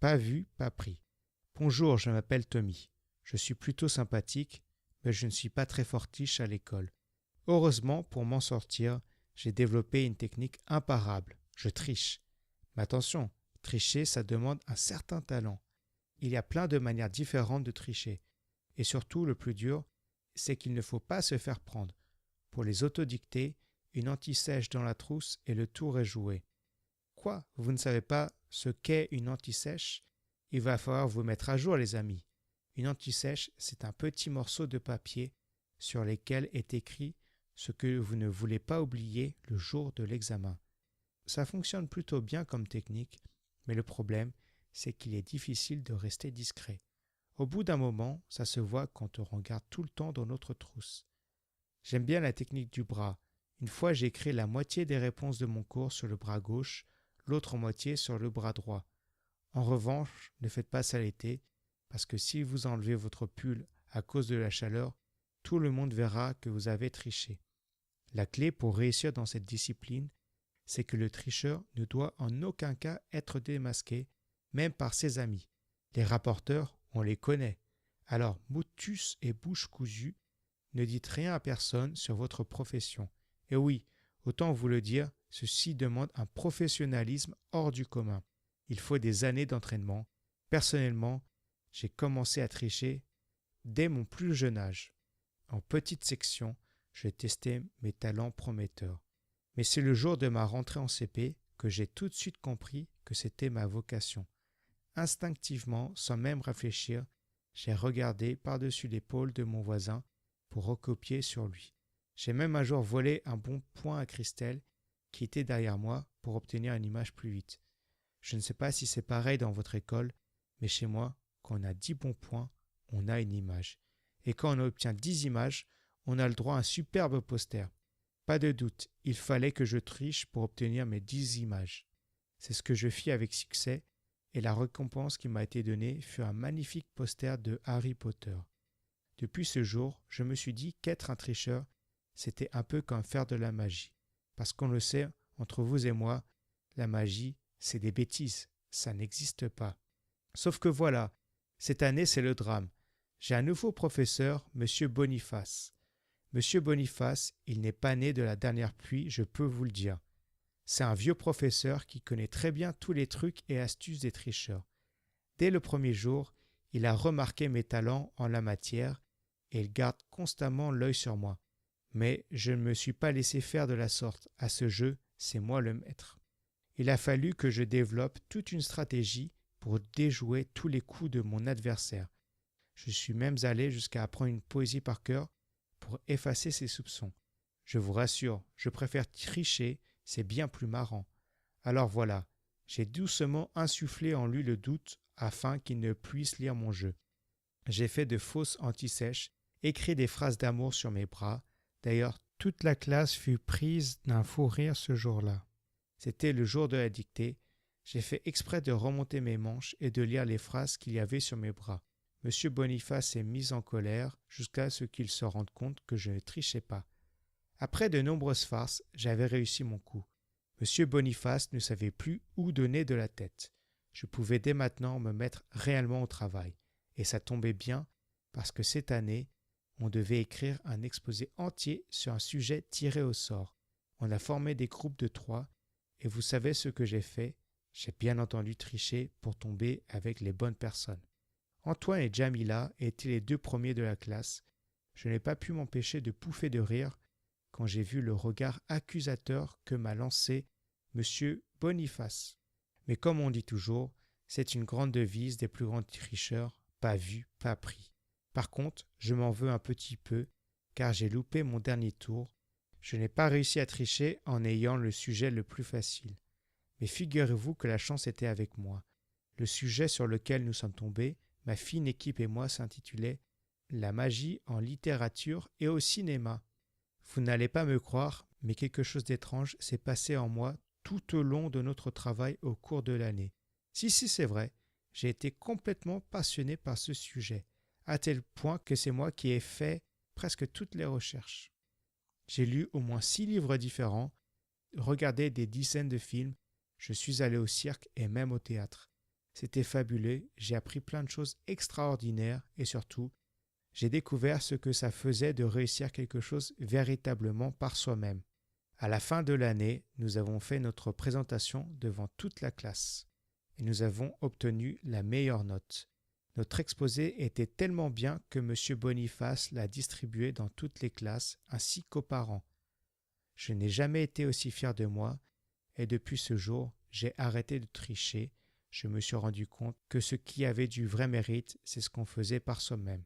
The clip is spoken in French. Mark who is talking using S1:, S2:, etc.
S1: Pas vu, pas pris. Bonjour, je m'appelle Tommy. Je suis plutôt sympathique, mais je ne suis pas très fortiche à l'école. Heureusement, pour m'en sortir, j'ai développé une technique imparable. Je triche. Mais attention, tricher, ça demande un certain talent. Il y a plein de manières différentes de tricher. Et surtout, le plus dur, c'est qu'il ne faut pas se faire prendre. Pour les autodictés, une anti-sèche dans la trousse et le tour est joué. Quoi? Vous ne savez pas ce qu'est une anti-sèche? Il va falloir vous mettre à jour, les amis. Une anti-sèche, c'est un petit morceau de papier sur lequel est écrit ce que vous ne voulez pas oublier le jour de l'examen. Ça fonctionne plutôt bien comme technique, mais le problème, c'est qu'il est difficile de rester discret. Au bout d'un moment, ça se voit quand on regarde tout le temps dans notre trousse. J'aime bien la technique du bras. Une fois, j'ai écrit la moitié des réponses de mon cours sur le bras gauche, l'autre moitié sur le bras droit. En revanche, ne faites pas ça l'été, parce que si vous enlevez votre pull à cause de la chaleur, tout le monde verra que vous avez triché. La clé pour réussir dans cette discipline, c'est que le tricheur ne doit en aucun cas être démasqué, même par ses amis. Les rapporteurs, on les connaît. Alors, motus et bouche cousue, ne dites rien à personne sur votre profession. Et oui, autant vous le dire, ceci demande un professionnalisme hors du commun. Il faut des années d'entraînement. Personnellement, j'ai commencé à tricher dès mon plus jeune âge. En petite section, je testais mes talents prometteurs. Mais c'est le jour de ma rentrée en CP que j'ai tout de suite compris que c'était ma vocation. Instinctivement, sans même réfléchir, j'ai regardé par-dessus l'épaule de mon voisin pour recopier sur lui. J'ai même un jour volé un bon point à Christelle qui était derrière moi pour obtenir une image plus vite. Je ne sais pas si c'est pareil dans votre école, mais chez moi, quand on a 10 bons points, on a une image. Et quand on obtient 10 images, on a le droit à un superbe poster. Pas de doute, il fallait que je triche pour obtenir mes 10 images. C'est ce que je fis avec succès, et la récompense qui m'a été donnée fut un magnifique poster de Harry Potter. Depuis ce jour, je me suis dit qu'être un tricheur, c'était un peu comme faire de la magie. Parce qu'on le sait, entre vous et moi, la magie, c'est des bêtises, ça n'existe pas. Sauf que voilà, cette année c'est le drame. J'ai un nouveau professeur, Monsieur Boniface. Monsieur Boniface, il n'est pas né de la dernière pluie, je peux vous le dire. C'est un vieux professeur qui connaît très bien tous les trucs et astuces des tricheurs. Dès le premier jour, il a remarqué mes talents en la matière et il garde constamment l'œil sur moi. Mais je ne me suis pas laissé faire de la sorte. À ce jeu, c'est moi le maître. Il a fallu que je développe toute une stratégie pour déjouer tous les coups de mon adversaire. Je suis même allé jusqu'à apprendre une poésie par cœur pour effacer ses soupçons. Je vous rassure, je préfère tricher, c'est bien plus marrant. Alors voilà, j'ai doucement insufflé en lui le doute afin qu'il ne puisse lire mon jeu. J'ai fait de fausses anti-sèches, écrit des phrases d'amour sur mes bras. D'ailleurs, toute la classe fut prise d'un fou rire ce jour-là. C'était le jour de la dictée. J'ai fait exprès de remonter mes manches et de lire les phrases qu'il y avait sur mes bras. Monsieur Boniface s'est mis en colère jusqu'à ce qu'il se rende compte que je ne trichais pas. Après de nombreuses farces, j'avais réussi mon coup. Monsieur Boniface ne savait plus où donner de la tête. Je pouvais dès maintenant me mettre réellement au travail. Et ça tombait bien parce que cette année, on devait écrire un exposé entier sur un sujet tiré au sort. On a formé des groupes de 3 et vous savez ce que j'ai fait? J'ai bien entendu tricher pour tomber avec les bonnes personnes. Antoine et Jamila étaient les 2 premiers de la classe. Je n'ai pas pu m'empêcher de pouffer de rire quand j'ai vu le regard accusateur que m'a lancé Monsieur Boniface. Mais comme on dit toujours, c'est une grande devise des plus grands tricheurs, pas vu, pas pris. Par contre, je m'en veux un petit peu, car j'ai loupé mon dernier tour. Je n'ai pas réussi à tricher en ayant le sujet le plus facile. Mais figurez-vous que la chance était avec moi. Le sujet sur lequel nous sommes tombés, ma fine équipe et moi, s'intitulait « La magie en littérature et au cinéma ». Vous n'allez pas me croire, mais quelque chose d'étrange s'est passé en moi tout au long de notre travail au cours de l'année. Si, c'est vrai, j'ai été complètement passionné par ce sujet, à tel point que c'est moi qui ai fait presque toutes les recherches. J'ai lu au moins 6 livres différents, regardé des dizaines de films, je suis allé au cirque et même au théâtre. C'était fabuleux, j'ai appris plein de choses extraordinaires et surtout, j'ai découvert ce que ça faisait de réussir quelque chose véritablement par soi-même. À la fin de l'année, nous avons fait notre présentation devant toute la classe et nous avons obtenu la meilleure note. Notre exposé était tellement bien que M. Boniface l'a distribué dans toutes les classes ainsi qu'aux parents. Je n'ai jamais été aussi fier de moi et depuis ce jour, j'ai arrêté de tricher. Je me suis rendu compte que ce qui avait du vrai mérite, c'est ce qu'on faisait par soi-même.